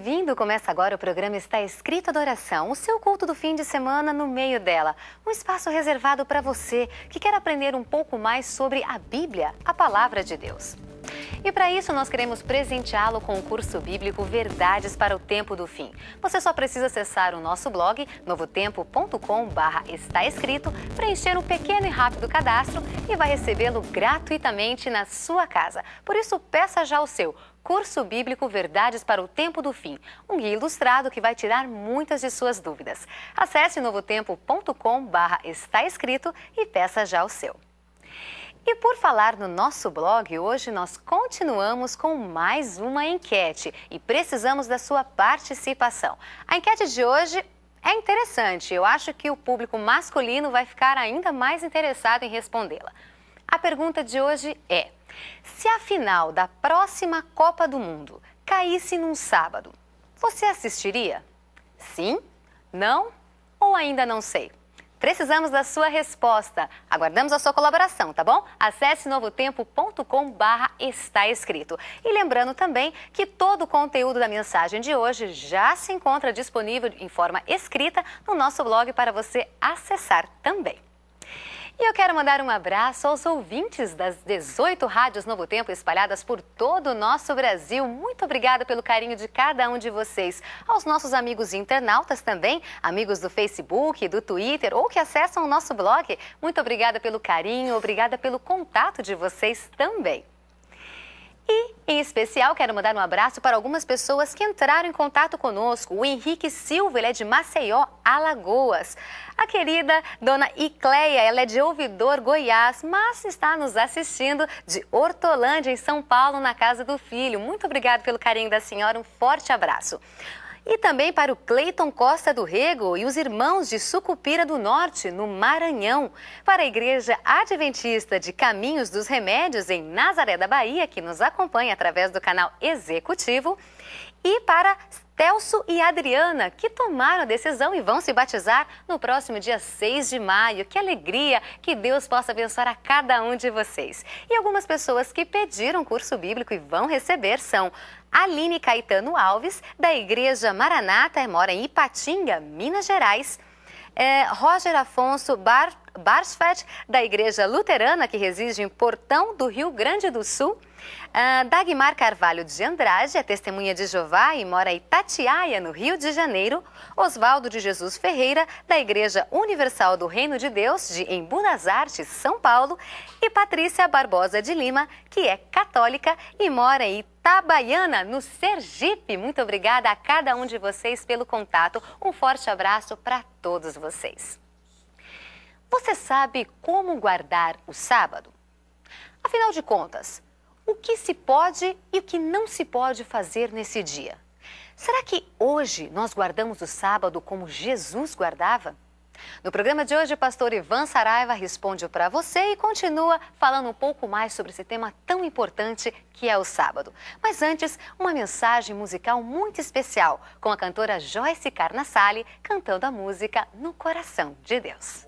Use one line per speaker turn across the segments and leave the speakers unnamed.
bem-vindo! Começa agora o programa Está Escrito Adoração, o seu culto do fim de semana no meio dela. Um espaço reservado para você que quer aprender um pouco mais sobre a Bíblia, a Palavra de Deus. E para isso nós queremos presenteá-lo com o curso bíblico Verdades para o Tempo do Fim. Você só precisa acessar o nosso blog, novotempo.com/está escrito, preencher um pequeno e rápido cadastro e vai recebê-lo gratuitamente na sua casa. Por isso, peça já o seu Curso Bíblico Verdades para o Tempo do Fim, um guia ilustrado que vai tirar muitas de suas dúvidas. Acesse novotempo.com/está escrito e peça já o seu. E por falar no nosso blog, hoje nós continuamos com mais uma enquete e precisamos da sua participação. A enquete de hoje é interessante, eu acho que o público masculino vai ficar ainda mais interessado em respondê-la. A pergunta de hoje é: se a final da próxima Copa do Mundo caísse num sábado, você assistiria? Sim? Não? Ou ainda não sei? Precisamos da sua resposta. Aguardamos a sua colaboração, tá bom? Acesse novotempo.com/está escrito. E lembrando também que todo o conteúdo da mensagem de hoje já se encontra disponível em forma escrita no nosso blog para você acessar também. E eu quero mandar um abraço aos ouvintes das 18 rádios Novo Tempo espalhadas por todo o nosso Brasil. Muito obrigada pelo carinho de cada um de vocês. Aos nossos amigos internautas também, amigos do Facebook, do Twitter ou que acessam o nosso blog. Muito obrigada pelo carinho, obrigada pelo contato de vocês também. E, em especial, quero mandar um abraço para algumas pessoas que entraram em contato conosco. O Henrique Silva, ele é de Maceió, Alagoas. A querida dona Icleia, ela é de Ouvidor, Goiás, mas está nos assistindo de Hortolândia, em São Paulo, na casa do filho. Muito obrigada pelo carinho da senhora, um forte abraço. E também para o Cleiton Costa do Rego e os irmãos de Sucupira do Norte, no Maranhão. Para a Igreja Adventista de Caminhos dos Remédios, em Nazaré da Bahia, que nos acompanha através do canal Executivo. E para Telso e Adriana, que tomaram a decisão e vão se batizar no próximo dia 6 de maio. Que alegria! Que Deus possa abençoar a cada um de vocês. E algumas pessoas que pediram curso bíblico e vão receber são Aline Caetano Alves, da Igreja Maranata, mora em Ipatinga, Minas Gerais. Roger Afonso Barsfeld, da Igreja Luterana, que reside em Portão do Rio Grande do Sul. Dagmar Carvalho de Andrade, é testemunha de Jeová e mora em Itatiaia, no Rio de Janeiro. Oswaldo de Jesus Ferreira, da Igreja Universal do Reino de Deus, em Buenos Aires, São Paulo. E Patrícia Barbosa de Lima, que é católica e mora em Itabaiana, no Sergipe. Muito obrigada a cada um de vocês pelo contato. Um forte abraço para todos vocês. Você sabe como guardar o sábado? Afinal de contas, o que se pode e o que não se pode fazer nesse dia? Será que hoje nós guardamos o sábado como Jesus guardava? No programa de hoje, o pastor Ivan Saraiva responde para você e continua falando um pouco mais sobre esse tema tão importante que é o sábado. Mas antes, uma mensagem musical muito especial com a cantora Joyce Carnassali cantando a música No Coração de Deus.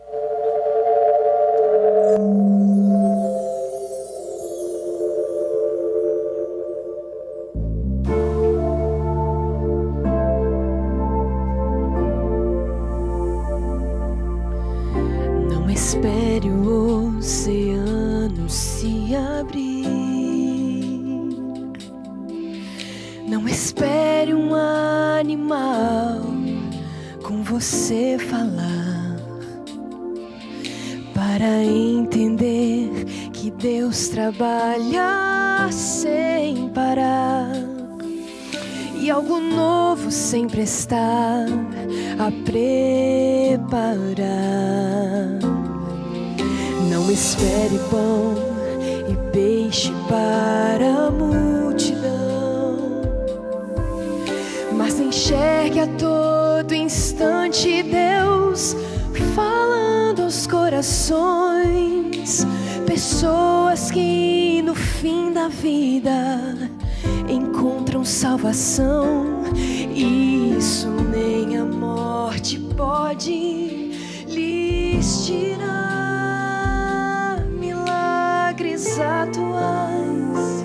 Espere o oceano se abrir. Não espere um animal com você falar para entender que Deus trabalha sem parar e algo novo sempre está a preparar. Não espere pão e peixe para a multidão, mas enxergue a todo instante Deus falando aos corações. Pessoas que no fim da vida encontram salvação. Isso nem a morte pode lhes tirar. Atuais,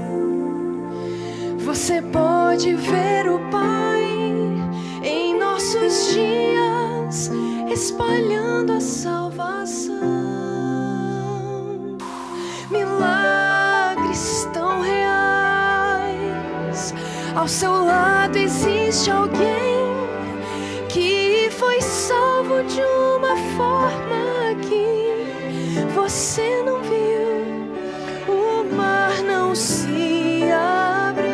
você pode ver o Pai nossos dias, espalhando a salvação. Milagres tão reais. Ao seu lado existe alguém que foi salvo de uma forma que você não viu. O mar não se abriu,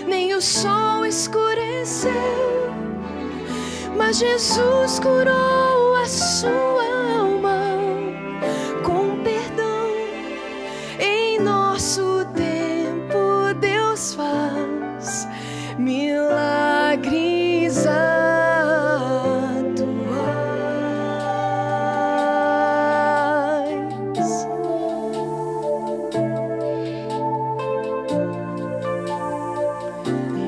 nem o sol escureceu, mas Jesus curou a sua alma com perdão. Em nosso tempo Deus faz milagres atuais.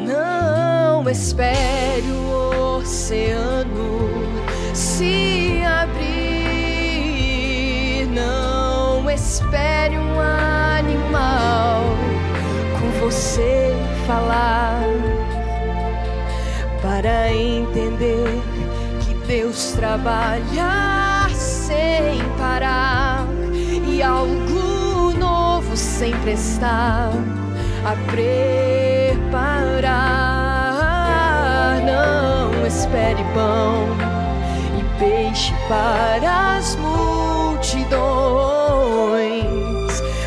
Não espere o oceano se abrir, não espere um animal com você falar para entender que Deus trabalha sem parar e algo novo sempre está a preparar. Não espere pão e peixe para as multidões,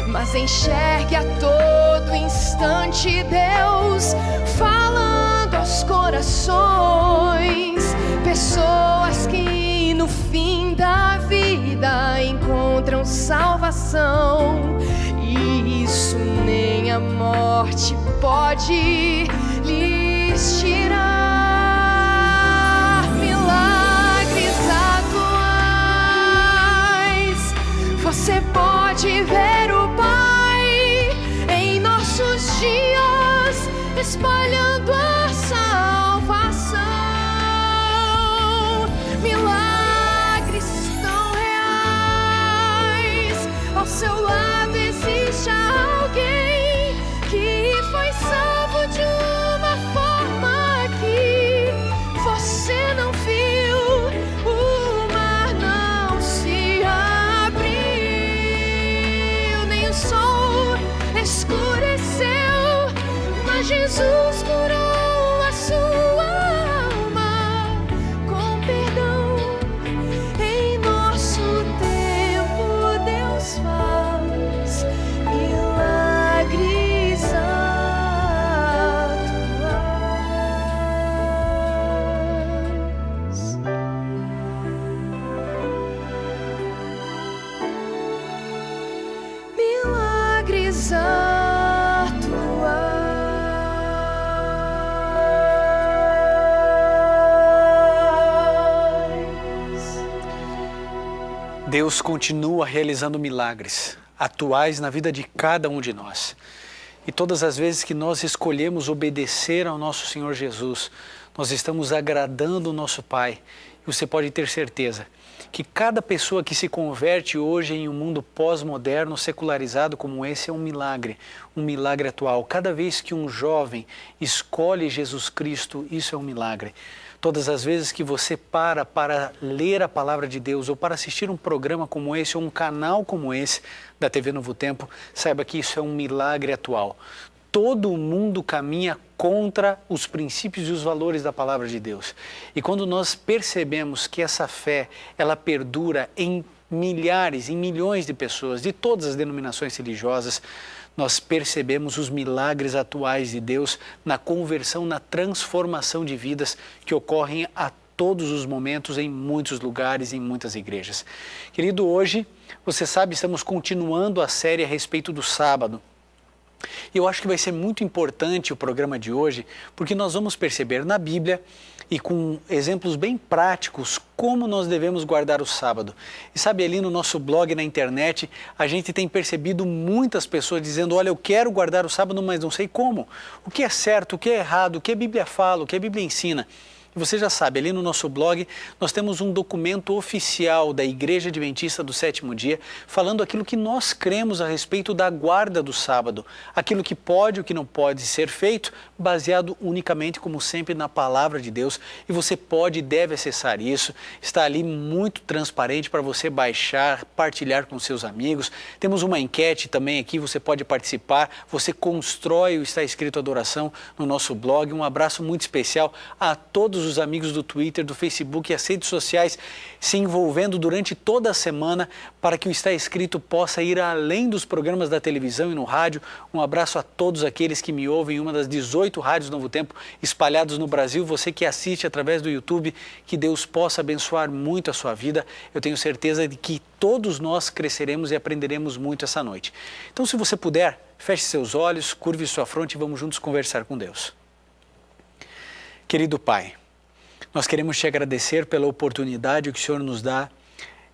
mas enxergue a todo instante Deus falando aos corações. Pessoas que no fim da vida encontram salvação, e isso nem a morte pode lhes tirar. Milagres atuais. Você pode ver o Pai em nossos dias, espalhando a salvação. Milagres tão reais. Ao seu lado existe alguém que foi salvo de uma forma que você não viu. O mar não se abriu, nem o sol escureceu, mas Jesus curou a sua alma com perdão. Em nosso tempo Deus faz milagres atuais. Milagres atuais.
Deus continua realizando milagres atuais na vida de cada um de nós. E todas as vezes que nós escolhemos obedecer ao nosso Senhor Jesus, nós estamos agradando o nosso Pai. E você pode ter certeza que cada pessoa que se converte hoje em um mundo pós-moderno, secularizado como esse, é um milagre atual. Cada vez que um jovem escolhe Jesus Cristo, isso é um milagre. Todas as vezes que você para ler a palavra de Deus ou para assistir um programa como esse ou um canal como esse da TV Novo Tempo, saiba que isso é um milagre atual. Todo mundo caminha contra os princípios e os valores da palavra de Deus. E quando nós percebemos que essa fé, ela perdura em milhares, em milhões de pessoas, de todas as denominações religiosas, nós percebemos os milagres atuais de Deus na conversão, na transformação de vidas que ocorrem a todos os momentos, em muitos lugares, em muitas igrejas. Querido, hoje, você sabe, estamos continuando a série a respeito do sábado. E eu acho que vai ser muito importante o programa de hoje, porque nós vamos perceber na Bíblia e com exemplos bem práticos como nós devemos guardar o sábado. E sabe, ali no nosso blog na internet, a gente tem percebido muitas pessoas dizendo: olha, eu quero guardar o sábado, mas não sei como. O que é certo, o que é errado, o que a Bíblia fala, o que a Bíblia ensina. E você já sabe, ali no nosso blog nós temos um documento oficial da Igreja Adventista do Sétimo Dia, falando aquilo que nós cremos a respeito da guarda do sábado, aquilo que pode e o que não pode ser feito, baseado unicamente, como sempre, na palavra de Deus. E você pode e deve acessar isso, está ali muito transparente para você baixar, partilhar com seus amigos. Temos uma enquete também aqui, você pode participar, você constrói o Está Escrito Adoração no nosso blog. Um abraço muito especial a todos os amigos do Twitter, do Facebook e as redes sociais se envolvendo durante toda a semana para que o Está Escrito possa ir além dos programas da televisão e no rádio. Um abraço a todos aqueles que me ouvem em uma das 18 rádios Novo Tempo espalhados no Brasil. Você que assiste através do YouTube, que Deus possa abençoar muito a sua vida. Eu tenho certeza de que todos nós cresceremos e aprenderemos muito essa noite. Então, se você puder, feche seus olhos, curve sua fronte e vamos juntos conversar com Deus. Querido Pai, nós queremos te agradecer pela oportunidade que o Senhor nos dá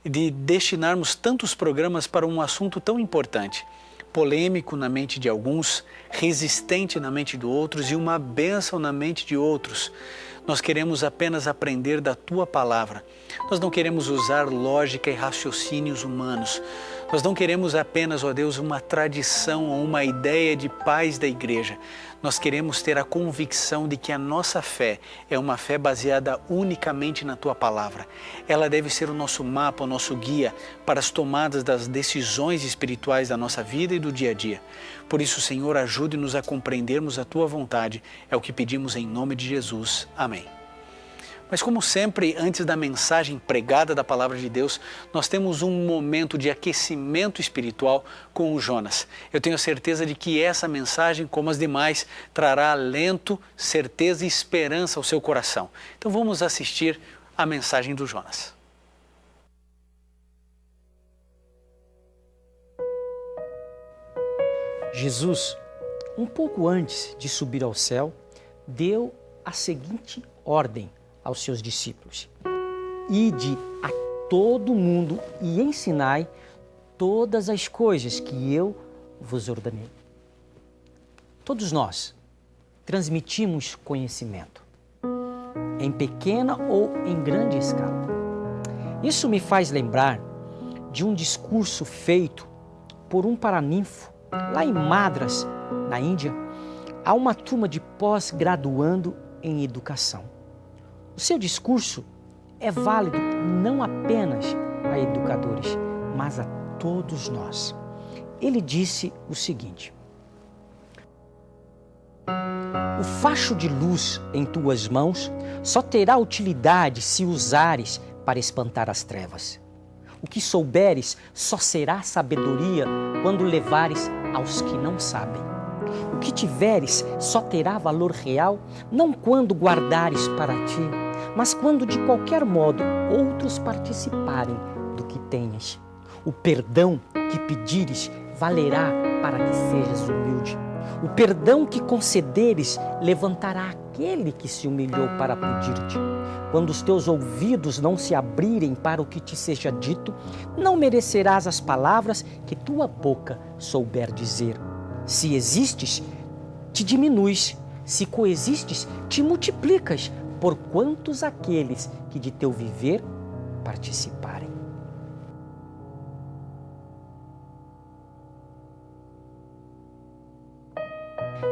de destinarmos tantos programas para um assunto tão importante, polêmico na mente de alguns, resistente na mente de outros e uma bênção na mente de outros. Nós queremos apenas aprender da Tua Palavra. Nós não queremos usar lógica e raciocínios humanos. Nós não queremos apenas, ó Deus, uma tradição ou uma ideia de paz da igreja. Nós queremos ter a convicção de que a nossa fé é uma fé baseada unicamente na Tua Palavra. Ela deve ser o nosso mapa, o nosso guia para as tomadas das decisões espirituais da nossa vida e do dia a dia. Por isso, Senhor, ajude-nos a compreendermos a Tua vontade. É o que pedimos em nome de Jesus. Amém. Mas como sempre, antes da mensagem pregada da Palavra de Deus, nós temos um momento de aquecimento espiritual com o Jonas. Eu tenho certeza de que essa mensagem, como as demais, trará alento, certeza e esperança ao seu coração. Então vamos assistir a mensagem do Jonas.
Jesus, um pouco antes de subir ao céu, deu a seguinte ordem aos seus discípulos: ide a todo mundo e ensinai todas as coisas que eu vos ordenei. Todos nós transmitimos conhecimento, em pequena ou em grande escala. Isso me faz lembrar de um discurso feito por um paraninfo lá em Madras, na Índia, a uma turma de pós-graduando em educação. O seu discurso é válido não apenas a educadores, mas a todos nós. Ele disse o seguinte: o facho de luz em tuas mãos só terá utilidade se usares para espantar as trevas. O que souberes só será sabedoria quando levares aos que não sabem. O que tiveres só terá valor real não quando guardares para ti, mas quando de qualquer modo outros participarem do que tenhas. O perdão que pedires valerá para que sejas humilde. O perdão que concederes levantará aquele que se humilhou para pedir-te. Quando os teus ouvidos não se abrirem para o que te seja dito, não merecerás as palavras que tua boca souber dizer. Se existes, te diminuis. Se coexistes, te multiplicas, por quantos aqueles que de teu viver participarem.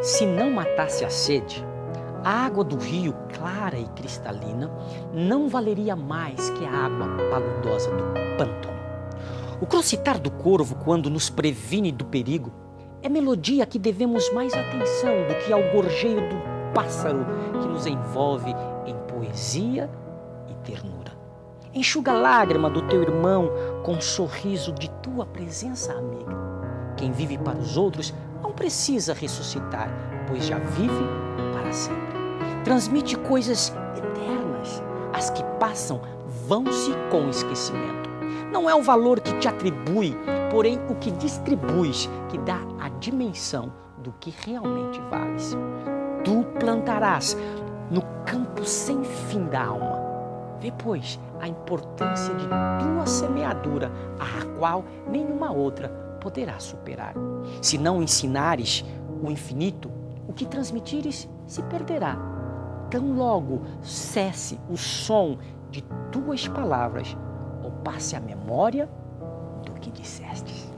Se não matasse a sede, a água do rio, clara e cristalina, não valeria mais que a água paludosa do pântano. O crocitar do corvo, quando nos previne do perigo, é melodia que devemos mais atenção do que ao gorjeio do pássaro que nos envolve em poesia e ternura. Enxuga a lágrima do teu irmão com um sorriso de tua presença amiga. Quem vive para os outros não precisa ressuscitar, pois já vive para sempre. Transmite coisas eternas, as que passam vão-se com esquecimento. Não é o valor que te atribui, porém o que distribuis, que dá a dimensão do que realmente vales. Tu plantarás no campo sem fim da alma. Vê, pois, a importância de tua semeadura, a qual nenhuma outra poderá superar. Se não ensinares o infinito, o que transmitires se perderá. tão logo cesse o som de tuas palavras, ou passe a memória do que dissestes.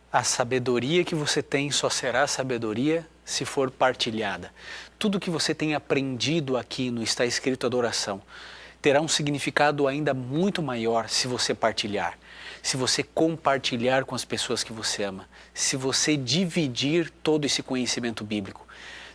A sabedoria que você tem só será sabedoria se for partilhada. Tudo que você tem aprendido aqui no Está Escrito Adoração terá um significado ainda muito maior se você partilhar, se você compartilhar com as pessoas que você ama, se você dividir todo esse conhecimento bíblico.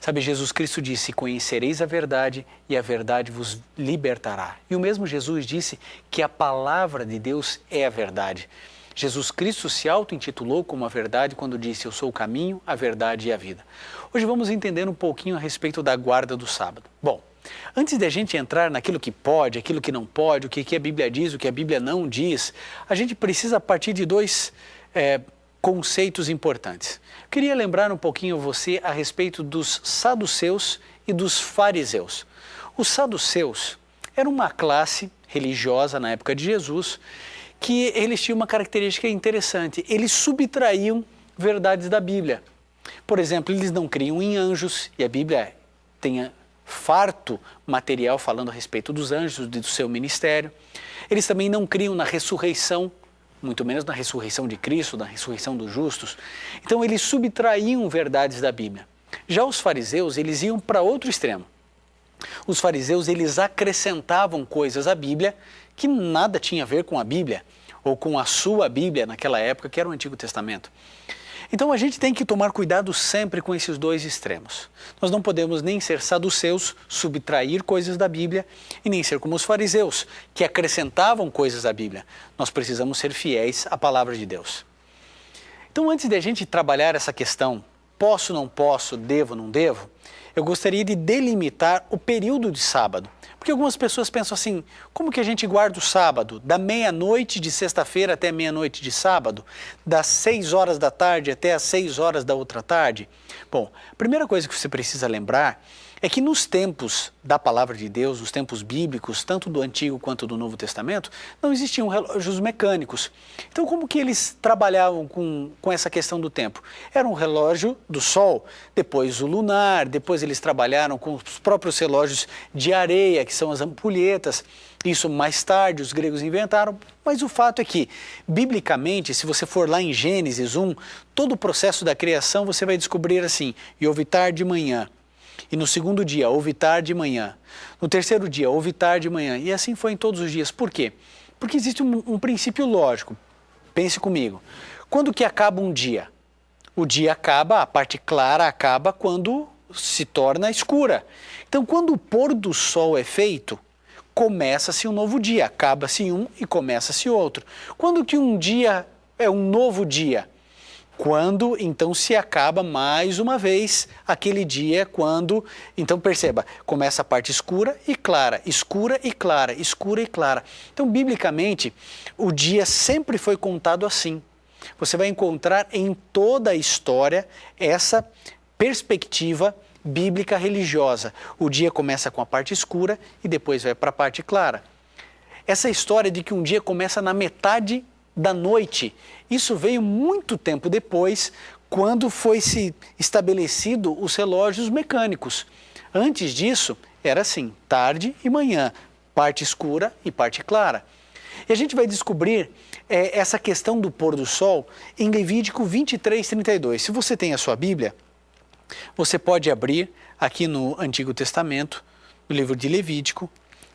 Sabe, Jesus Cristo disse: conhecereis a verdade e a verdade vos libertará. E o mesmo Jesus disse que a palavra de Deus é a verdade. Jesus Cristo se auto-intitulou como a verdade quando disse: eu sou o caminho, a verdade e a vida. Hoje vamos entender um pouquinho a respeito da guarda do sábado. Bom, antes de a gente entrar naquilo que pode, aquilo que não pode, o que a Bíblia diz, o que a Bíblia não diz, a gente precisa partir de dois conceitos importantes. Queria lembrar um pouquinho você a respeito dos saduceus e dos fariseus. Os saduceus eram uma classe religiosa na época de Jesus, que eles tinham uma característica interessante: eles subtraíam verdades da Bíblia. Por exemplo, eles não criam em anjos, e a Bíblia tem farto material falando a respeito dos anjos, do seu ministério. Eles também não criam na ressurreição, muito menos na ressurreição de Cristo, na ressurreição dos justos. Então eles subtraíam verdades da Bíblia. Já os fariseus, eles iam para outro extremo. Os fariseus, eles acrescentavam coisas à Bíblia que nada tinha a ver com a Bíblia, ou com a sua Bíblia naquela época, que era o Antigo Testamento. Então a gente tem que tomar cuidado sempre com esses dois extremos. Nós não podemos nem ser saduceus, subtrair coisas da Bíblia, e nem ser como os fariseus, que acrescentavam coisas à Bíblia. Nós precisamos ser fiéis à palavra de Deus. Então, antes de a gente trabalhar essa questão, posso, não posso, devo, não devo, eu gostaria de delimitar o período de sábado. Porque algumas pessoas pensam assim: como que a gente guarda o sábado? Da meia-noite de sexta-feira até meia-noite de sábado? Das 6 horas da tarde até as 6 horas da outra tarde? Bom, a primeira coisa que você precisa lembrar é que nos tempos da palavra de Deus, os tempos bíblicos, tanto do Antigo quanto do Novo Testamento, não existiam relógios mecânicos. Então, como que eles trabalhavam com essa questão do tempo? Era um relógio do sol, depois o lunar, depois eles trabalharam com os próprios relógios de areia, que são as ampulhetas. Isso mais tarde os gregos inventaram, mas o fato é que, biblicamente, se você for lá em Gênesis 1, todo o processo da criação você vai descobrir assim: e houve tarde e manhã. E no segundo dia, houve tarde e manhã. No terceiro dia, houve tarde e manhã. E assim foi em todos os dias. Por quê? Porque existe um princípio lógico. Pense comigo. Quando que acaba um dia? O dia acaba, a parte clara acaba quando se torna escura. Então, quando o pôr do sol é feito, começa-se um novo dia. Acaba-se um e começa-se outro. Quando que um dia é um novo dia? Quando, então, se acaba mais uma vez aquele dia, quando, então perceba, começa a parte escura e clara, escura e clara, escura e clara. Então, biblicamente, o dia sempre foi contado assim. Você vai encontrar em toda a história essa perspectiva bíblica religiosa. O dia começa com a parte escura e depois vai para a parte clara. Essa história de que um dia começa na metade da noite, isso veio muito tempo depois, quando foi se estabelecido os relógios mecânicos. Antes disso, era assim: tarde e manhã, parte escura e parte clara. E a gente vai descobrir essa questão do pôr do sol em Levítico 23:32. Se você tem a sua Bíblia, você pode abrir aqui no Antigo Testamento, no livro de Levítico,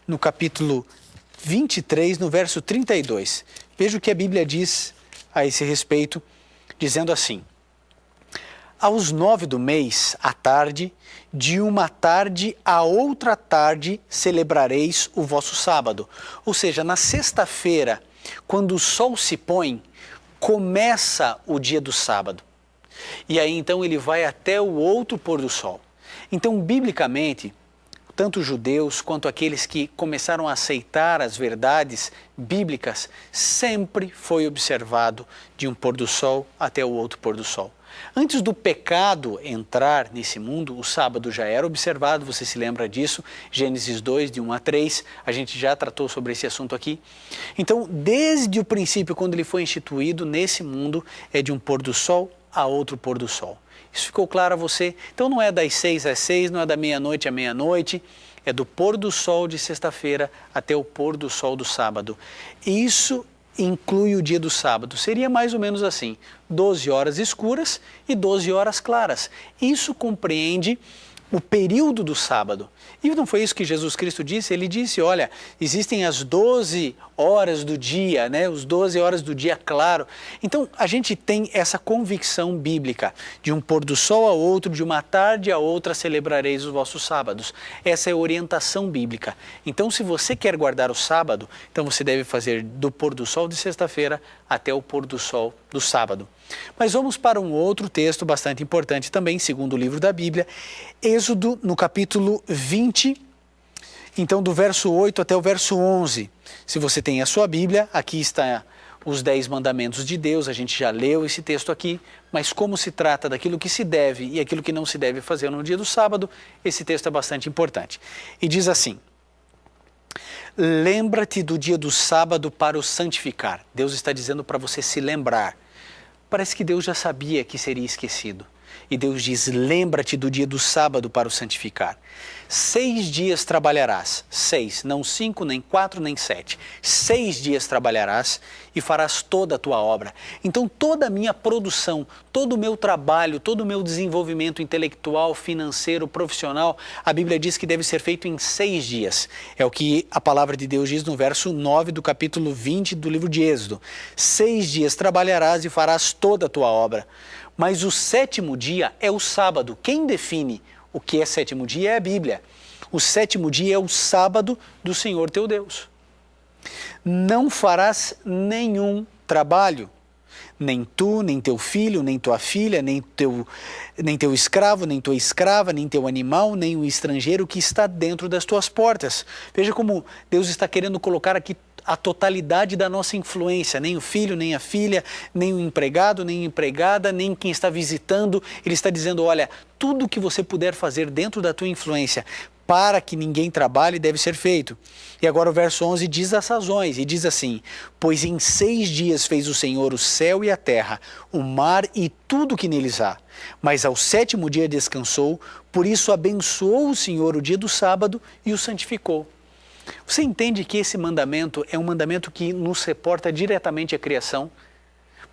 no capítulo 23, no verso 32. Veja o que a Bíblia diz a esse respeito, dizendo assim: aos 9 do mês, à tarde, de uma tarde a outra tarde, celebrareis o vosso sábado. Ou seja, na sexta-feira, quando o sol se põe, começa o dia do sábado. E aí então ele vai até o outro pôr do sol. Então, biblicamente, tanto judeus quanto aqueles que começaram a aceitar as verdades bíblicas, sempre foi observado de um pôr do sol até o outro pôr do sol. Antes do pecado entrar nesse mundo, o sábado já era observado, você se lembra disso, Gênesis 2, de 1 a 3, a gente já tratou sobre esse assunto aqui. Então, desde o princípio, quando ele foi instituído nesse mundo, é de um pôr do sol a outro pôr do sol. Isso ficou claro a você? Então não é das 6 às 6, não é da meia-noite à meia-noite, é do pôr do sol de sexta-feira até o pôr do sol do sábado. Isso inclui o dia do sábado. Seria mais ou menos assim, 12 horas escuras e 12 horas claras. Isso compreende o período do sábado. E não foi isso que Jesus Cristo disse? Ele disse, olha, existem as 12 horas do dia, né? Os 12 horas do dia claro. Então, a gente tem essa convicção bíblica de um pôr do sol a outro, de uma tarde a outra celebrareis os vossos sábados. Essa é a orientação bíblica. Então, se você quer guardar o sábado, então você deve fazer do pôr do sol de sexta-feira até o pôr do sol do sábado. Mas vamos para um outro texto bastante importante também, segundo o livro da Bíblia, Êxodo, no capítulo 20, então do verso 8 até o verso 11. Se você tem a sua Bíblia, aqui está os 10 mandamentos de Deus, a gente já leu esse texto aqui, mas como se trata daquilo que se deve e aquilo que não se deve fazer no dia do sábado, esse texto é bastante importante. E diz assim, lembra-te do dia do sábado para o santificar. Deus está dizendo para você se lembrar. Parece que Deus já sabia que seria esquecido. E Deus diz, lembra-te do dia do sábado para o santificar. 6 dias trabalharás, 6, não 5, nem 4, nem 7. 6 dias trabalharás e farás toda a tua obra. Então toda a minha produção, todo o meu trabalho, todo o meu desenvolvimento intelectual, financeiro, profissional, a Bíblia diz que deve ser feito em 6 dias. É o que a palavra de Deus diz no verso 9 do capítulo 20 do livro de Êxodo. 6 dias trabalharás e farás toda a tua obra. Mas o 7º dia é o sábado. Quem define o que é 7º dia é a Bíblia. O 7º dia é o sábado do Senhor teu Deus. Não farás nenhum trabalho, nem tu, nem teu filho, nem tua filha, nem teu escravo, nem tua escrava, nem teu animal, nem o estrangeiro que está dentro das tuas portas. Veja como Deus está querendo colocar aqui a totalidade da nossa influência, nem o filho, nem a filha, nem o empregado, nem a empregada, nem quem está visitando. Ele está dizendo, olha, tudo que você puder fazer dentro da tua influência para que ninguém trabalhe deve ser feito. E agora o verso 11 diz as razões, e diz assim, pois em 6 dias fez o Senhor o céu e a terra, o mar e tudo que neles há. Mas ao 7º dia descansou, por isso abençoou o Senhor o dia do sábado e o santificou. Você entende que esse mandamento é um mandamento que nos reporta diretamente à criação?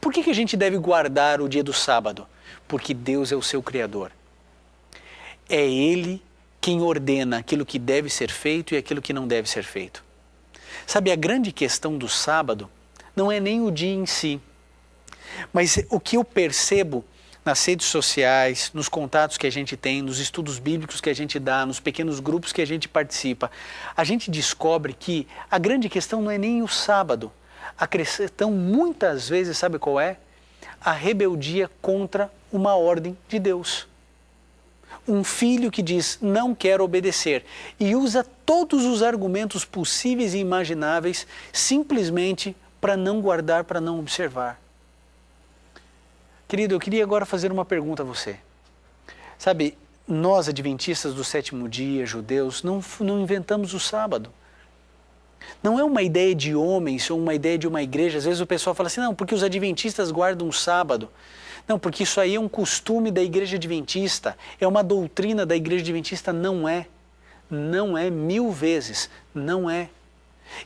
Por que a gente deve guardar o dia do sábado? Porque Deus é o seu Criador. É Ele quem ordena aquilo que deve ser feito e aquilo que não deve ser feito. Sabe, a grande questão do sábado não é nem o dia em si, mas o que eu percebo nas redes sociais, nos contatos que a gente tem, nos estudos bíblicos que a gente dá, nos pequenos grupos que a gente participa, a gente descobre que a grande questão não é nem o sábado. A questão muitas vezes, sabe qual é? A rebeldia contra uma ordem de Deus. Um filho que diz, não quero obedecer, e usa todos os argumentos possíveis e imagináveis simplesmente para não guardar, para não observar. Querido, eu queria agora fazer uma pergunta a você. Sabe, nós adventistas do 7º dia, judeus, não inventamos o sábado. Não é uma ideia de homens ou uma ideia de uma igreja. Às vezes o pessoal fala assim, não, porque os adventistas guardam o sábado. Não, porque isso aí é um costume da igreja adventista, é uma doutrina da igreja adventista. Não é. Não é 1000 vezes. Não é.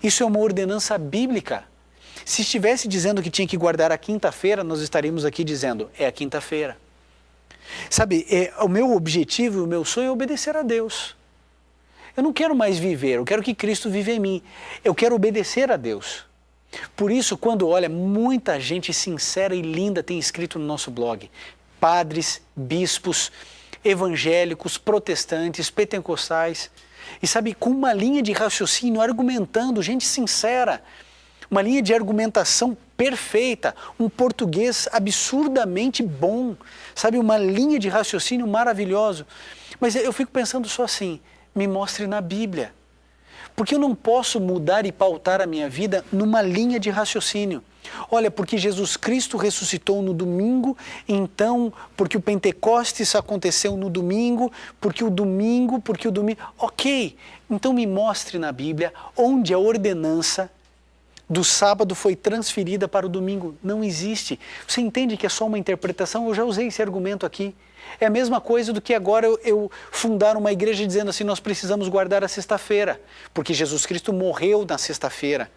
Isso é uma ordenança bíblica. Se estivesse dizendo que tinha que guardar a quinta-feira, nós estaríamos aqui dizendo, é a quinta-feira. Sabe, o meu objetivo e o meu sonho é obedecer a Deus. Eu não quero mais viver, eu quero que Cristo viva em mim. Eu quero obedecer a Deus. Por isso, quando olha, muita gente sincera e linda tem escrito no nosso blog. Padres, bispos, evangélicos, protestantes, pentecostais. E sabe, com uma linha de raciocínio, argumentando, gente sincera. Uma linha de argumentação perfeita, um português absurdamente bom, sabe, uma linha de raciocínio maravilhoso. Mas eu fico pensando só assim, Me mostre na Bíblia. Porque eu não posso mudar e pautar a minha vida numa linha de raciocínio. Olha, porque Jesus Cristo ressuscitou no domingo, então, porque o Pentecostes aconteceu no domingo, porque o domingo... Ok, então me mostre na Bíblia onde a ordenança do sábado foi transferida para o domingo. Não existe. Você entende que é só uma interpretação? Eu já usei esse argumento aqui. É a mesma coisa do que agora eu fundar uma igreja dizendo assim, nós precisamos guardar a sexta-feira, porque Jesus Cristo morreu na sexta-feira.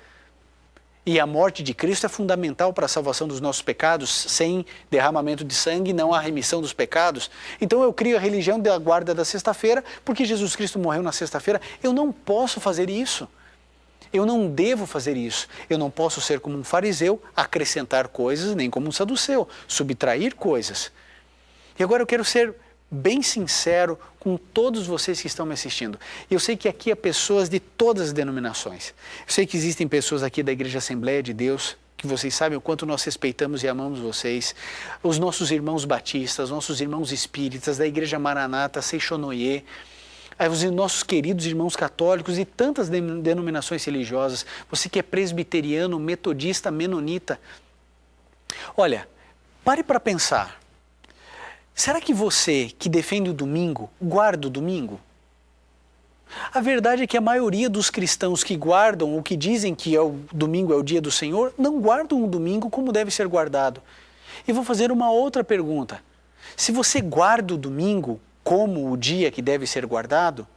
E a morte de Cristo é fundamental para a salvação dos nossos pecados. Sem derramamento de sangue não há remissão dos pecados. Então eu crio a religião da guarda da sexta-feira, porque Jesus Cristo morreu na sexta-feira. Eu não posso fazer isso. Eu não devo fazer isso. Eu não posso ser como um fariseu, acrescentar coisas, nem como um saduceu, subtrair coisas. E agora eu quero ser bem sincero com todos vocês que estão me assistindo. Eu sei que aqui há pessoas de todas as denominações. Eu sei que existem pessoas aqui da Igreja Assembleia de Deus, que vocês sabem o quanto nós respeitamos e amamos vocês. Os nossos irmãos batistas, nossos irmãos espíritas, da Igreja Maranata, Seixonoye, os nossos queridos irmãos católicos e tantas denominações religiosas. Você que é presbiteriano, metodista, menonita. Olha, pare para pensar. Será que você, que defende o domingo, guarda o domingo? A verdade é que a maioria dos cristãos que guardam ou que dizem que o domingo é o dia do Senhor, não guardam o domingo como deve ser guardado. E vou fazer uma outra pergunta. Se você guarda o domingo como o dia que deve ser guardado,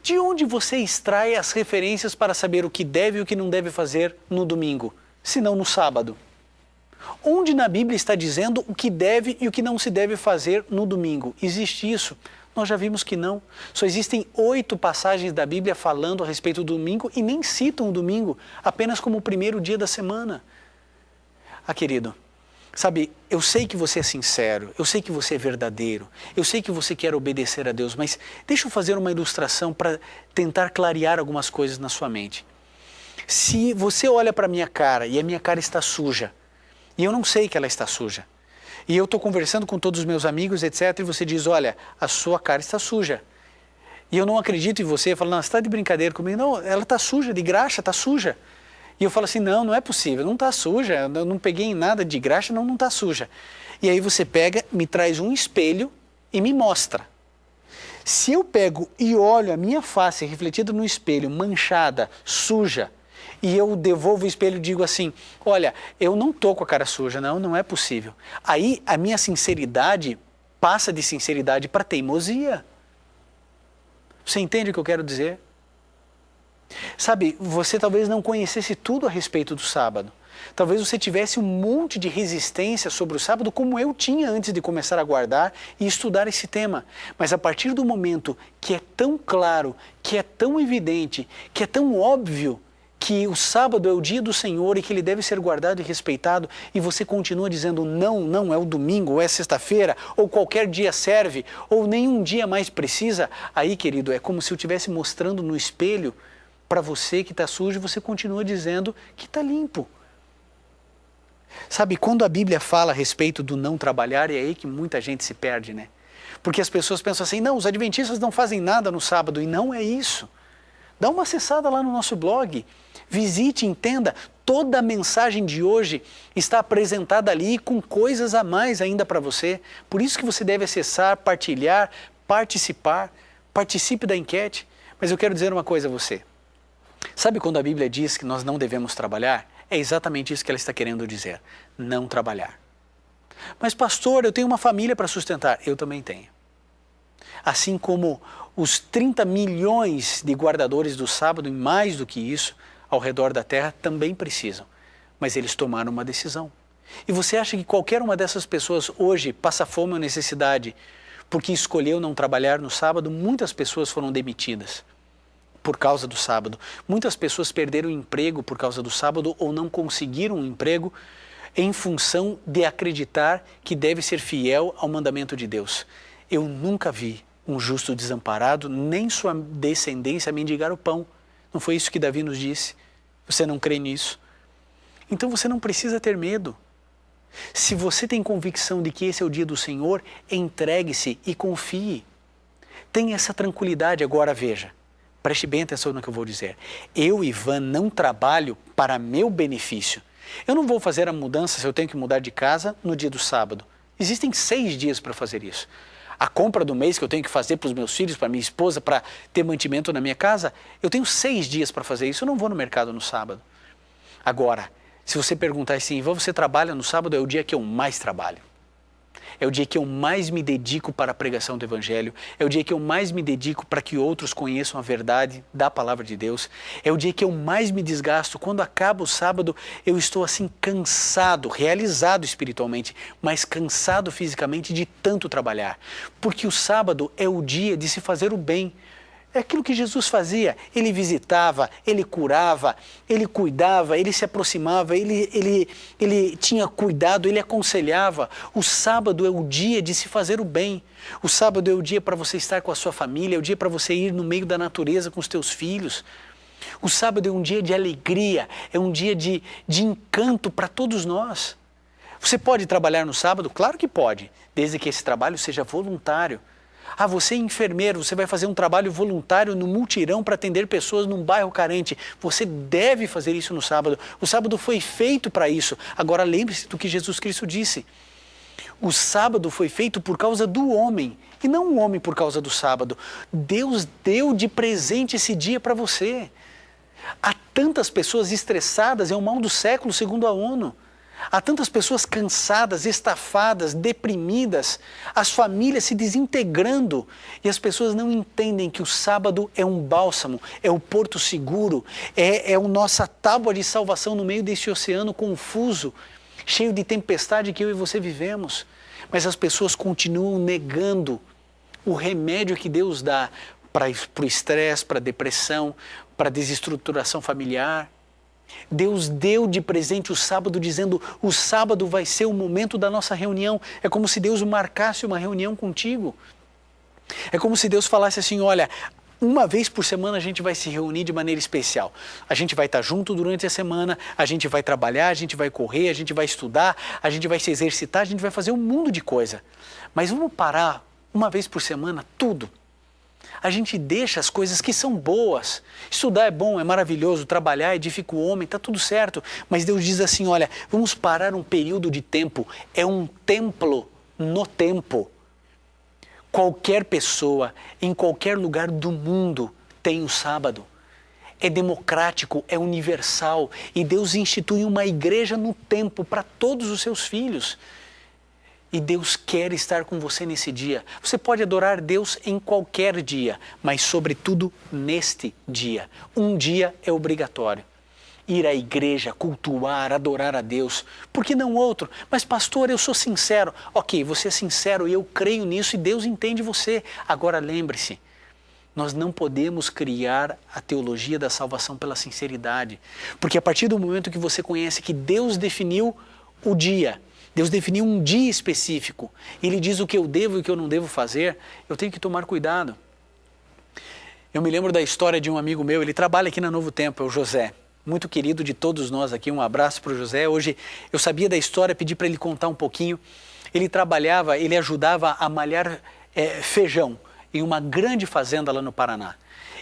de onde você extrai as referências para saber o que deve e o que não deve fazer no domingo, se não no sábado? Onde na Bíblia está dizendo o que deve e o que não se deve fazer no domingo? Existe isso? Nós já vimos que não. Só existem 8 passagens da Bíblia falando a respeito do domingo e nem citam o domingo, apenas como o primeiro dia da semana. Ah, querido, sabe, eu sei que você é sincero, eu sei que você é verdadeiro, eu sei que você quer obedecer a Deus, mas deixa eu fazer uma ilustração para tentar clarear algumas coisas na sua mente. Se você olha para a minha cara e a minha cara está suja, e eu não sei que ela está suja. E eu estou conversando com todos os meus amigos, etc. E você diz, olha, a sua cara está suja. E eu não acredito em você. Eu falo, não, você está de brincadeira comigo. Não, ela está suja, de graxa, está suja. E eu falo assim, não, não é possível, não está suja. Eu não peguei em nada de graxa, não está suja. E aí você pega, me traz um espelho e me mostra. Se eu pego e olho a minha face refletida no espelho, manchada, suja, e eu devolvo o espelho e digo assim, olha, eu não estou com a cara suja, não é possível. Aí a minha sinceridade passa de sinceridade para teimosia. Você entende o que eu quero dizer? Sabe, você talvez não conhecesse tudo a respeito do sábado. Talvez você tivesse um monte de resistência sobre o sábado, como eu tinha antes de começar a guardar e estudar esse tema. Mas a partir do momento que é tão claro, que é tão evidente, que é tão óbvio, que o sábado é o dia do Senhor e que ele deve ser guardado e respeitado, e você continua dizendo não é o domingo, ou é sexta-feira, ou qualquer dia serve, ou nenhum dia mais precisa, aí, querido, é como se eu estivesse mostrando no espelho para você que está sujo e você continua dizendo que está limpo. Sabe, quando a Bíblia fala a respeito do não trabalhar, é aí que muita gente se perde, né? Porque as pessoas pensam assim, não, os adventistas não fazem nada no sábado, e não é isso. Dá uma acessada lá no nosso blog, visite, entenda, toda a mensagem de hoje está apresentada ali com coisas a mais ainda para você. Por isso que você deve acessar, partilhar, participar, participe da enquete. Mas eu quero dizer uma coisa a você. Sabe quando a Bíblia diz que nós não devemos trabalhar? É exatamente isso que ela está querendo dizer, não trabalhar. Mas pastor, eu tenho uma família para sustentar. Eu também tenho. Assim como os 30 milhões de guardadores do sábado, e mais do que isso, ao redor da terra, também precisam. Mas eles tomaram uma decisão. E você acha que qualquer uma dessas pessoas hoje passa fome ou necessidade porque escolheu não trabalhar no sábado? Muitas pessoas foram demitidas por causa do sábado. Muitas pessoas perderam o emprego por causa do sábado ou não conseguiram um emprego em função de acreditar que deve ser fiel ao mandamento de Deus. Eu nunca vi um justo desamparado, nem sua descendência mendigar o pão. Não foi isso que Davi nos disse? Você não crê nisso? Então você não precisa ter medo. Se você tem convicção de que esse é o dia do Senhor, entregue-se e confie. Tenha essa tranquilidade. Agora veja, preste bem atenção no que eu vou dizer. Eu, Ivan, não trabalho para meu benefício. Eu não vou fazer a mudança se eu tenho que mudar de casa no dia do sábado. Existem 6 dias para fazer isso. A compra do mês que eu tenho que fazer para os meus filhos, para minha esposa, para ter mantimento na minha casa, eu tenho 6 dias para fazer isso. Eu não vou no mercado no sábado. Agora, se você perguntar assim, Ivan, você trabalha no sábado? É o dia que eu mais trabalho. É o dia que eu mais me dedico para a pregação do Evangelho. É o dia que eu mais me dedico para que outros conheçam a verdade da Palavra de Deus. É o dia que eu mais me desgasto. Quando acaba o sábado, eu estou assim cansado, realizado espiritualmente, mas cansado fisicamente de tanto trabalhar. Porque o sábado é o dia de se fazer o bem. É aquilo que Jesus fazia. Ele visitava, ele curava, ele cuidava, ele se aproximava, ele tinha cuidado, ele aconselhava. O sábado é o dia de se fazer o bem. O sábado é o dia para você estar com a sua família, é o dia para você ir no meio da natureza com os teus filhos. O sábado é um dia de alegria, é um dia de encanto para todos nós. Você pode trabalhar no sábado? Claro que pode, desde que esse trabalho seja voluntário. Ah, você é enfermeiro, você vai fazer um trabalho voluntário no mutirão para atender pessoas num bairro carente. Você deve fazer isso no sábado. O sábado foi feito para isso. Agora lembre-se do que Jesus Cristo disse. O sábado foi feito por causa do homem e não o homem por causa do sábado. Deus deu de presente esse dia para você. Há tantas pessoas estressadas, é o mal do século, segundo a ONU. Há tantas pessoas cansadas, estafadas, deprimidas, as famílias se desintegrando e as pessoas não entendem que o sábado é um bálsamo, é o porto seguro, é a nossa tábua de salvação no meio desse oceano confuso, cheio de tempestade que eu e você vivemos. Mas as pessoas continuam negando o remédio que Deus dá para o estresse, para a depressão, para a desestruturação familiar. Deus deu de presente o sábado dizendo, o sábado vai ser o momento da nossa reunião. É como se Deus marcasse uma reunião contigo. É como se Deus falasse assim, olha, uma vez por semana a gente vai se reunir de maneira especial. A gente vai estar junto durante a semana, a gente vai trabalhar, a gente vai correr, a gente vai estudar, a gente vai se exercitar, a gente vai fazer um mundo de coisa. Mas vamos parar uma vez por semana tudo. A gente deixa as coisas que são boas. Estudar é bom, é maravilhoso, trabalhar edifica o homem, está tudo certo. Mas Deus diz assim, olha, vamos parar um período de tempo. É um templo no tempo. Qualquer pessoa, em qualquer lugar do mundo, tem o sábado. É democrático, é universal. E Deus institui uma igreja no tempo para todos os seus filhos. E Deus quer estar com você nesse dia. Você pode adorar Deus em qualquer dia, mas sobretudo neste dia. Um dia é obrigatório. Ir à igreja, cultuar, adorar a Deus. Por que não outro? Mas pastor, eu sou sincero. Ok, você é sincero e eu creio nisso e Deus entende você. Agora lembre-se, nós não podemos criar a teologia da salvação pela sinceridade. Porque a partir do momento que você conhece que Deus definiu o dia, Deus definiu um dia específico, Ele diz o que eu devo e o que eu não devo fazer, eu tenho que tomar cuidado. Eu me lembro da história de um amigo meu, ele trabalha aqui na Novo Tempo, é o José, muito querido de todos nós aqui, um abraço para o José. Hoje eu sabia da história, pedi para ele contar um pouquinho. Ele trabalhava, ele ajudava a malhar feijão em uma grande fazenda lá no Paraná.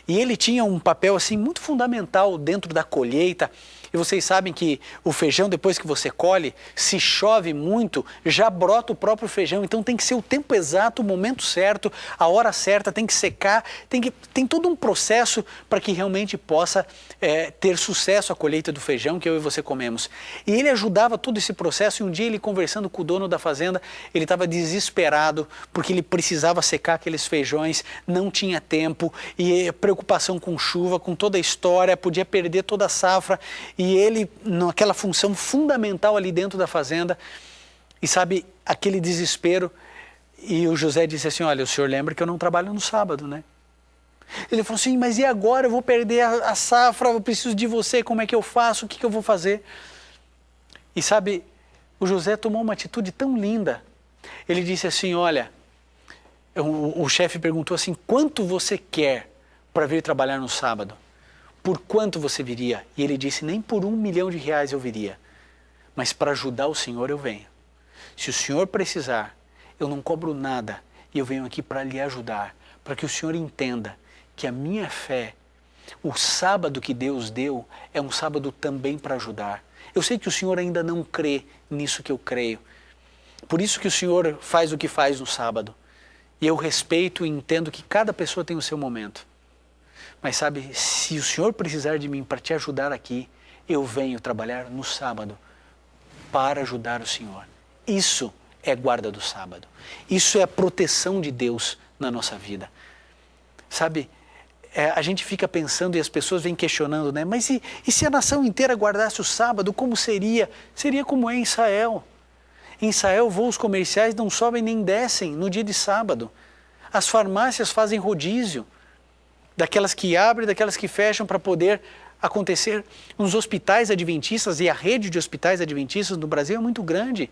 E ele tinha um papel assim muito fundamental dentro da colheita. E vocês sabem que o feijão, depois que você colhe, se chove muito, já brota o próprio feijão. Então tem que ser o tempo exato, o momento certo, a hora certa, tem que secar. Tem todo um processo para que realmente possa ter sucesso a colheita do feijão que eu e você comemos. E ele ajudava todo esse processo e um dia ele conversando com o dono da fazenda, ele estava desesperado porque ele precisava secar aqueles feijões, não tinha tempo e preocupação com chuva, com toda a história, podia perder toda a safra. E ele, naquela função fundamental ali dentro da fazenda, e sabe, aquele desespero, e o José disse assim, olha, o senhor lembra que eu não trabalho no sábado, né? Ele falou assim, mas e agora? Eu vou perder a safra, eu preciso de você, como é que eu faço? O que eu vou fazer? E sabe, o José tomou uma atitude tão linda. Ele disse assim, olha, o chefe perguntou assim, quanto você quer para vir trabalhar no sábado? Por quanto você viria? E ele disse, nem por R$1 milhão eu viria, mas para ajudar o senhor eu venho. Se o senhor precisar, eu não cobro nada e eu venho aqui para lhe ajudar, para que o Senhor entenda que a minha fé, o sábado que Deus deu, é um sábado também para ajudar. Eu sei que o Senhor ainda não crê nisso que eu creio. Por isso que o Senhor faz o que faz no sábado. E eu respeito e entendo que cada pessoa tem o seu momento. Mas sabe, se o Senhor precisar de mim para te ajudar aqui, eu venho trabalhar no sábado para ajudar o Senhor. Isso é guarda do sábado. Isso é a proteção de Deus na nossa vida. Sabe, a gente fica pensando e as pessoas vêm questionando, né? Mas e se a nação inteira guardasse o sábado, como seria? Seria como é em Israel. Em Israel, voos comerciais não sobem nem descem no dia de sábado. As farmácias fazem rodízio, daquelas que abrem, daquelas que fecham para poder acontecer. Nos hospitais adventistas, e a rede de hospitais adventistas no Brasil é muito grande.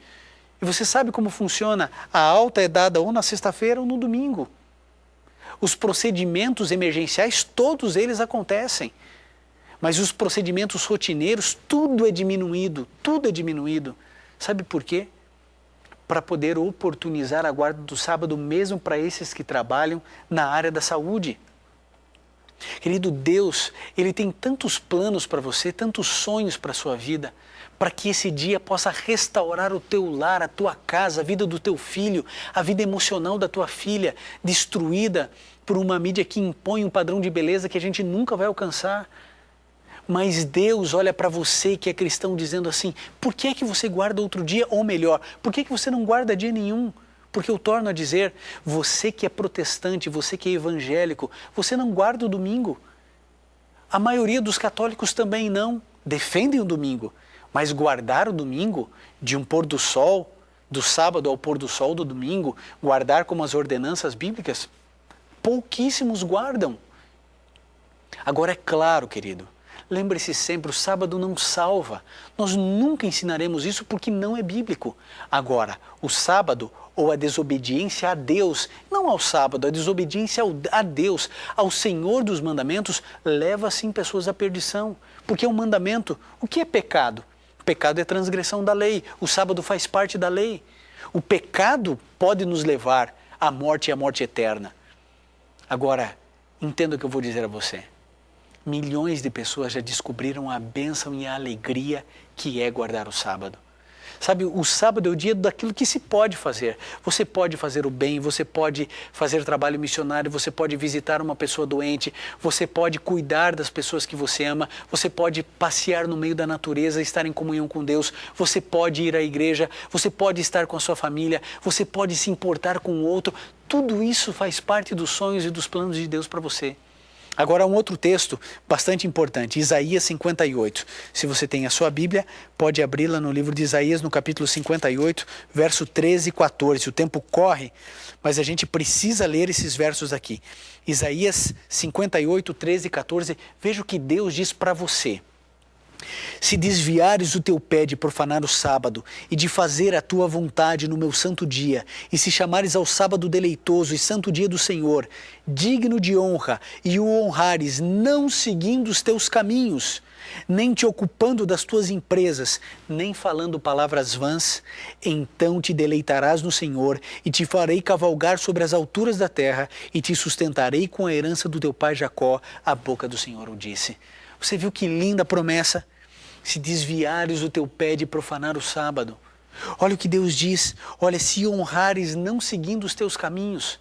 E você sabe como funciona? A alta é dada ou na sexta-feira ou no domingo. Os procedimentos emergenciais, todos eles acontecem. Mas os procedimentos rotineiros, tudo é diminuído, tudo é diminuído. Sabe por quê? Para poder oportunizar a guarda do sábado mesmo para esses que trabalham na área da saúde. Querido, Deus, Ele tem tantos planos para você, tantos sonhos para a sua vida, para que esse dia possa restaurar o teu lar, a tua casa, a vida do teu filho, a vida emocional da tua filha, destruída por uma mídia que impõe um padrão de beleza que a gente nunca vai alcançar. Mas Deus olha para você que é cristão dizendo assim, por que é que você guarda outro dia? Ou melhor, por que é que você não guarda dia nenhum? Porque eu torno a dizer, você que é protestante, você que é evangélico, você não guarda o domingo. A maioria dos católicos também não, defendem o domingo. Mas guardar o domingo, de um pôr do sol, do sábado ao pôr do sol do domingo, guardar como as ordenanças bíblicas, pouquíssimos guardam. Agora é claro, querido, lembre-se sempre, o sábado não salva. Nós nunca ensinaremos isso porque não é bíblico. Agora, o sábado ou a desobediência a Deus, não ao sábado, a desobediência a Deus, ao Senhor dos mandamentos, leva sim pessoas à perdição. Porque é um mandamento. O que é pecado? Pecado é transgressão da lei. O sábado faz parte da lei. O pecado pode nos levar à morte e à morte eterna. Agora, entenda o que eu vou dizer a você. Milhões de pessoas já descobriram a bênção e a alegria que é guardar o sábado. Sabe, o sábado é o dia daquilo que se pode fazer. Você pode fazer o bem, você pode fazer trabalho missionário, você pode visitar uma pessoa doente, você pode cuidar das pessoas que você ama, você pode passear no meio da natureza, estar em comunhão com Deus, você pode ir à igreja, você pode estar com a sua família, você pode se importar com o outro. Tudo isso faz parte dos sonhos e dos planos de Deus para você. Agora, um outro texto bastante importante, Isaías 58. Se você tem a sua Bíblia, pode abri-la no livro de Isaías, no capítulo 58, verso 13 e 14. O tempo corre, mas a gente precisa ler esses versos aqui. Isaías 58, 13 e 14. Veja o que Deus diz para você. Se desviares o teu pé de profanar o sábado e de fazer a tua vontade no meu santo dia, e se chamares ao sábado deleitoso e santo dia do Senhor, digno de honra, e o honrares, não seguindo os teus caminhos, nem te ocupando das tuas empresas, nem falando palavras vãs, então te deleitarás no Senhor, e te farei cavalgar sobre as alturas da terra, e te sustentarei com a herança do teu pai Jacó, a boca do Senhor o disse. Você viu que linda promessa? Se desviares o teu pé de profanar o sábado. Olha o que Deus diz. Olha, se honrares não seguindo os teus caminhos.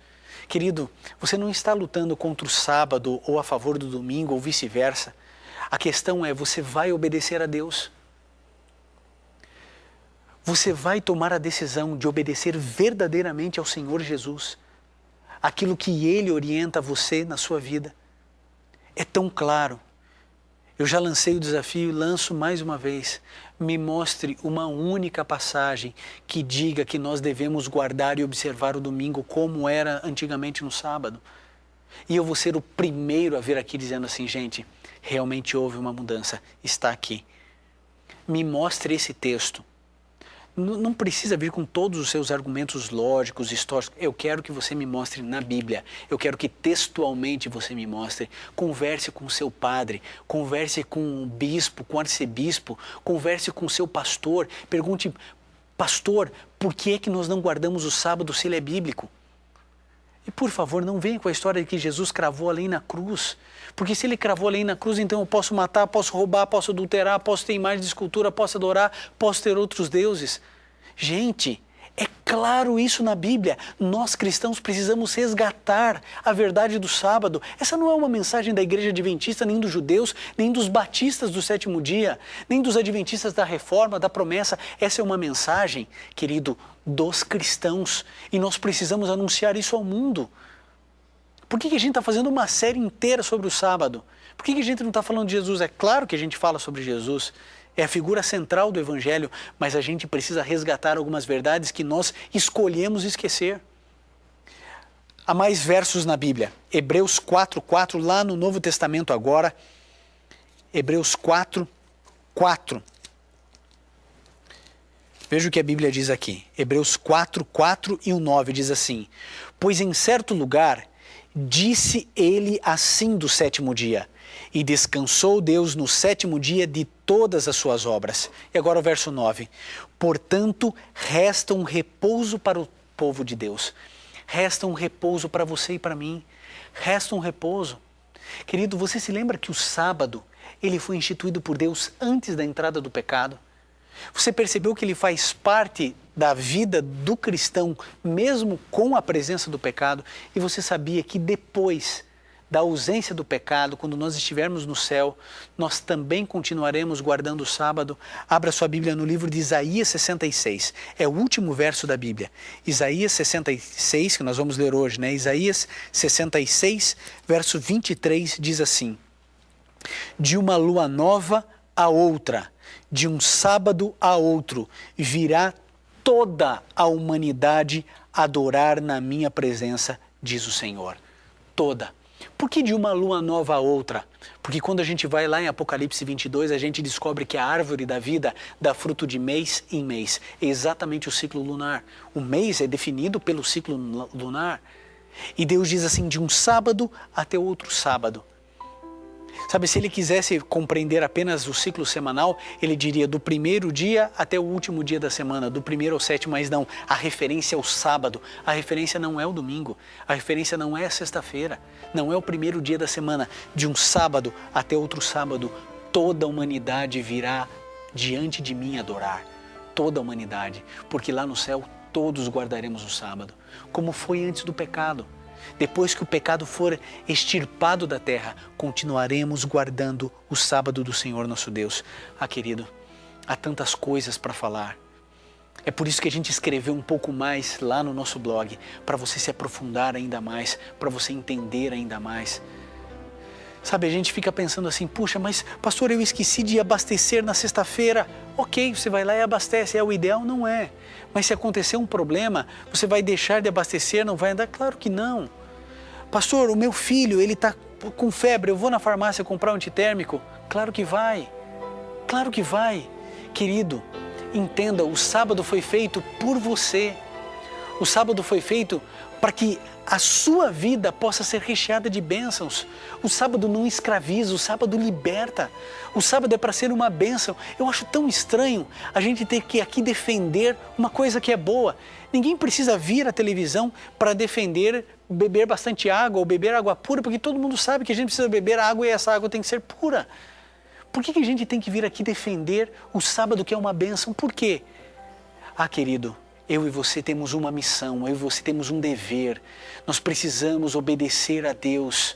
Querido, você não está lutando contra o sábado ou a favor do domingo ou vice-versa. A questão é, você vai obedecer a Deus? Você vai tomar a decisão de obedecer verdadeiramente ao Senhor Jesus? Aquilo que Ele orienta você na sua vida. É tão claro. Eu já lancei o desafio e lanço mais uma vez. Me mostre uma única passagem que diga que nós devemos guardar e observar o domingo como era antigamente no sábado. E eu vou ser o primeiro a vir aqui dizendo assim, gente, realmente houve uma mudança, está aqui. Me mostre esse texto. Não precisa vir com todos os seus argumentos lógicos, históricos. Eu quero que você me mostre na Bíblia. Eu quero que textualmente você me mostre. Converse com o seu padre, converse com o bispo, com o arcebispo, converse com o seu pastor. Pergunte, pastor, por que é que nós não guardamos o sábado se ele é bíblico? E por favor, não venha com a história de que Jesus cravou a lei na cruz. Porque se ele cravou a lei na cruz, então eu posso matar, posso roubar, posso adulterar, posso ter imagem de escultura, posso adorar, posso ter outros deuses. Gente, é claro isso na Bíblia. Nós cristãos precisamos resgatar a verdade do sábado. Essa não é uma mensagem da Igreja Adventista, nem dos judeus, nem dos batistas do sétimo dia, nem dos adventistas da reforma, da promessa. Essa é uma mensagem, querido, dos cristãos. E nós precisamos anunciar isso ao mundo. Por que a gente está fazendo uma série inteira sobre o sábado? Por que a gente não está falando de Jesus? É claro que a gente fala sobre Jesus. É a figura central do Evangelho, mas a gente precisa resgatar algumas verdades que nós escolhemos esquecer. Há mais versos na Bíblia. Hebreus 4:4, lá no Novo Testamento agora. Hebreus 4:4. Veja o que a Bíblia diz aqui. Hebreus 4:4 e o 9 diz assim: pois em certo lugar disse ele assim do sétimo dia, e descansou Deus no sétimo dia de todas as suas obras. E agora o verso 9. Portanto, resta um repouso para o povo de Deus. Resta um repouso para você e para mim. Resta um repouso. Querido, você se lembra que o sábado, ele foi instituído por Deus antes da entrada do pecado? Você percebeu que ele faz parte da vida do cristão, mesmo com a presença do pecado? E você sabia que depois da ausência do pecado, quando nós estivermos no céu, nós também continuaremos guardando o sábado? Abra sua Bíblia no livro de Isaías 66. É o último verso da Bíblia. Isaías 66, que nós vamos ler hoje, né? Isaías 66, verso 23, diz assim: de uma lua nova a outra, de um sábado a outro, virá toda a humanidade adorar na minha presença, diz o Senhor. Toda. Por que de uma lua nova a outra? Porque quando a gente vai lá em Apocalipse 22, a gente descobre que a árvore da vida dá fruto de mês em mês. É exatamente o ciclo lunar. O mês é definido pelo ciclo lunar. E Deus diz assim, de um sábado até outro sábado. Sabe, se ele quisesse compreender apenas o ciclo semanal, ele diria do primeiro dia até o último dia da semana, do primeiro ao sétimo, mas não. A referência é o sábado, a referência não é o domingo, a referência não é a sexta-feira, não é o primeiro dia da semana. De um sábado até outro sábado, toda a humanidade virá diante de mim adorar. Toda a humanidade, porque lá no céu todos guardaremos o sábado, como foi antes do pecado. Depois que o pecado for extirpado da terra, continuaremos guardando o sábado do Senhor nosso Deus. Ah, querido, há tantas coisas para falar. É por isso que a gente escreveu um pouco mais lá no nosso blog, para você se aprofundar ainda mais, para você entender ainda mais. Sabe, a gente fica pensando assim, puxa, mas pastor, eu esqueci de abastecer na sexta-feira. Ok, você vai lá e abastece, é o ideal? Não é. Mas se acontecer um problema, você vai deixar de abastecer, não vai andar? Claro que não. Pastor, o meu filho, ele está com febre, eu vou na farmácia comprar um antitérmico? Claro que vai. Claro que vai. Querido, entenda, o sábado foi feito por você. O sábado foi feito para que a sua vida possa ser recheada de bênçãos. O sábado não escraviza, o sábado liberta. O sábado é para ser uma bênção. Eu acho tão estranho a gente ter que aqui defender uma coisa que é boa. Ninguém precisa vir à televisão para defender beber bastante água ou beber água pura, porque todo mundo sabe que a gente precisa beber água e essa água tem que ser pura. Por que a gente tem que vir aqui defender o sábado que é uma bênção? Por quê? Ah, querido, eu e você temos uma missão, eu e você temos um dever. Nós precisamos obedecer a Deus.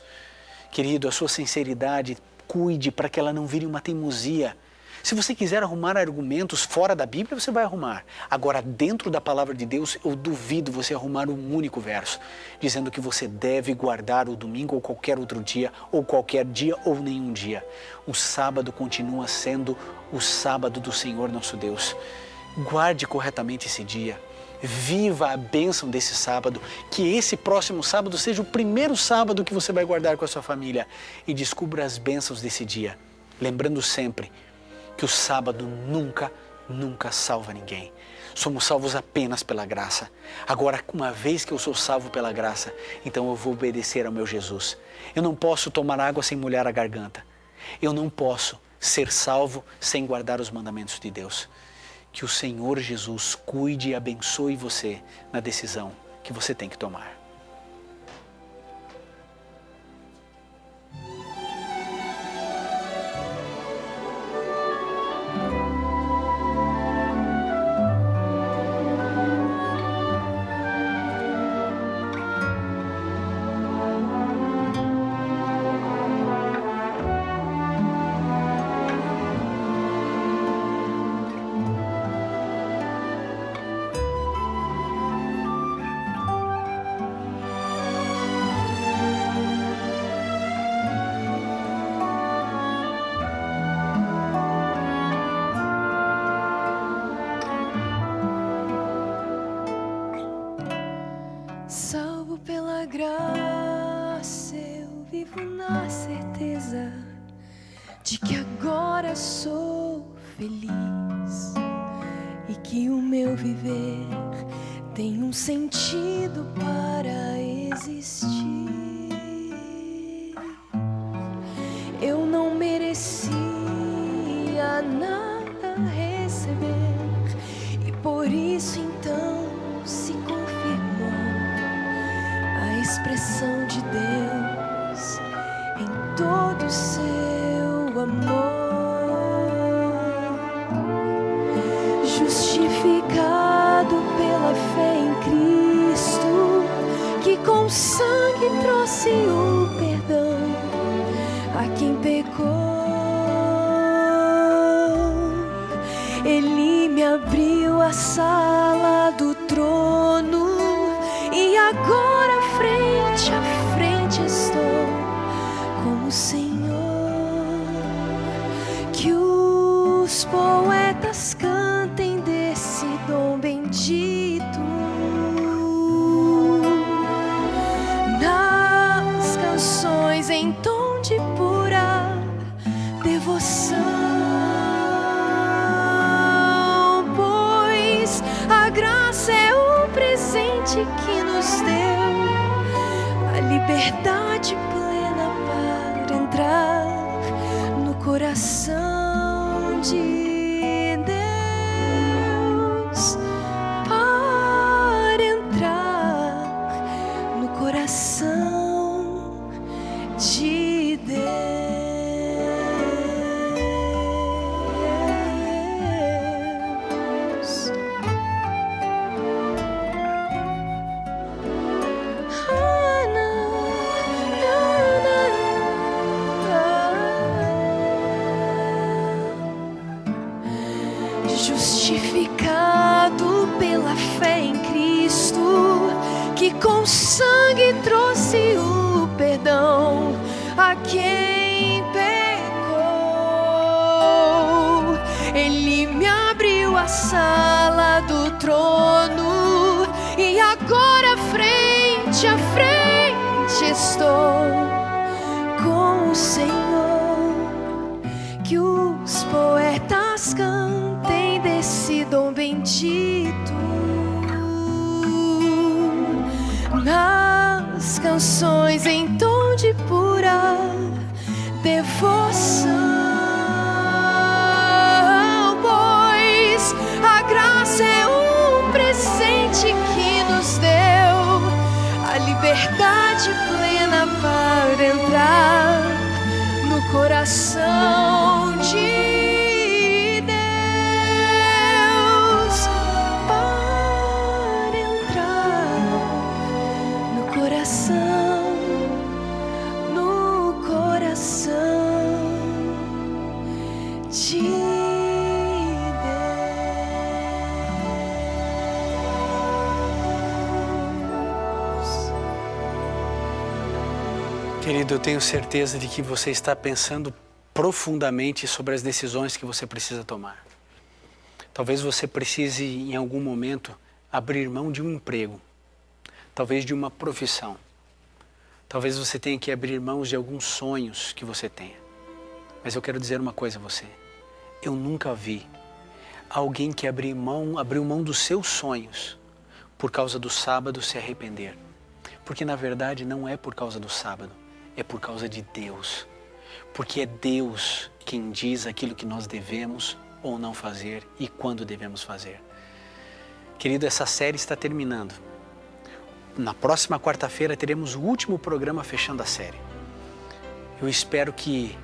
Querido, a sua sinceridade, cuide para que ela não vire uma teimosia. Se você quiser arrumar argumentos fora da Bíblia, você vai arrumar. Agora, dentro da palavra de Deus, eu duvido você arrumar um único verso, dizendo que você deve guardar o domingo ou qualquer outro dia, ou qualquer dia ou nenhum dia. O sábado continua sendo o sábado do Senhor nosso Deus. Guarde corretamente esse dia. Viva a bênção desse sábado. Que esse próximo sábado seja o primeiro sábado que você vai guardar com a sua família. E descubra as bênçãos desse dia. Lembrando sempre que o sábado nunca salva ninguém. Somos salvos apenas pela graça. Agora, uma vez que eu sou salvo pela graça, então eu vou obedecer ao meu Jesus. Eu não posso tomar água sem molhar a garganta. Eu não posso ser salvo sem guardar os mandamentos de Deus. Que o Senhor Jesus cuide e abençoe você na decisão que você tem que tomar.
graça eu vivo na certeza de que agora sou feliz e que o meu viver tem um sentido para existir. Eu não merecia nada receber e por isso então se confirmou a expressão de Deus em todo o seu amor. Justificado pela fé em Cristo, que com sangue trouxe o perdão a quem pecou. Ele me abriu a sala do trono e agora frente a frente estou com o Senhor. Que os poetas cantem desse dom bendito nas canções em tom de pura devoção, pois a graça é o presente que nos deu a liberdade plena para entrar no coração de Deus, para entrar no coração de Deus. Justificado pela fé em Cristo, que com sangue trouxe o perdão a quem pecou. Ele me abriu a sala do trono e agora frente a frente estou com o Senhor. Que os poetas cantem desse dom bendito nas canções em tom de pura devoção, pois a graça é um presente que nos deu a liberdade plena para entrar no coração de
Querido, eu tenho certeza de que você está pensando profundamente sobre as decisões que você precisa tomar. Talvez você precise, em algum momento, abrir mão de um emprego, talvez de uma profissão. Talvez você tenha que abrir mão de alguns sonhos que você tenha. Mas eu quero dizer uma coisa a você. Eu nunca vi alguém que abriu mão dos seus sonhos por causa do sábado se arrepender. Porque na verdade não é por causa do sábado, é por causa de Deus. Porque é Deus quem diz aquilo que nós devemos ou não fazer e quando devemos fazer. Querido, essa série está terminando. Na próxima quarta-feira teremos o último programa fechando a série. Eu espero que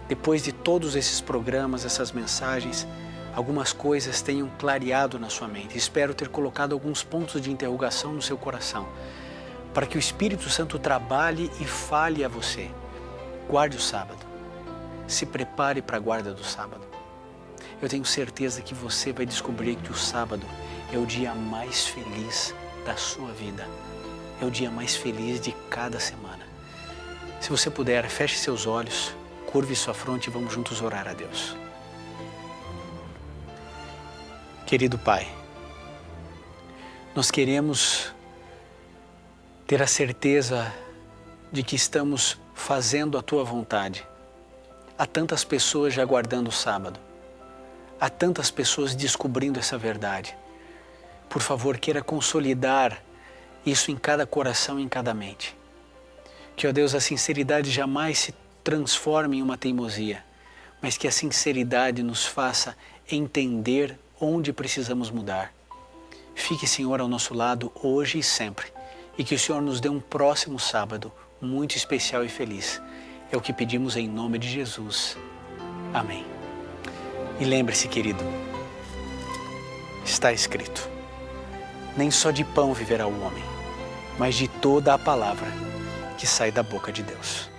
depois de todos esses programas, essas mensagens, algumas coisas tenham clareado na sua mente. Espero ter colocado alguns pontos de interrogação no seu coração, para que o Espírito Santo trabalhe e fale a você. Guarde o sábado. Se prepare para a guarda do sábado. Eu tenho certeza que você vai descobrir que o sábado é o dia mais feliz da sua vida. É o dia mais feliz de cada semana. Se você puder, feche seus olhos, curve sua fronte e vamos juntos orar a Deus. Querido Pai, nós queremos ter a certeza de que estamos fazendo a Tua vontade. Há tantas pessoas já aguardando o sábado. Há tantas pessoas descobrindo essa verdade. Por favor, queira consolidar isso em cada coração e em cada mente. Que, ó Deus, a sinceridade jamais se transforme em uma teimosia, mas que a sinceridade nos faça entender onde precisamos mudar. Fique, Senhor, ao nosso lado hoje e sempre, e que o Senhor nos dê um próximo sábado muito especial e feliz. É o que pedimos em nome de Jesus. Amém. E lembre-se, querido, está escrito: nem só de pão viverá o homem, mas de toda a palavra que sai da boca de Deus.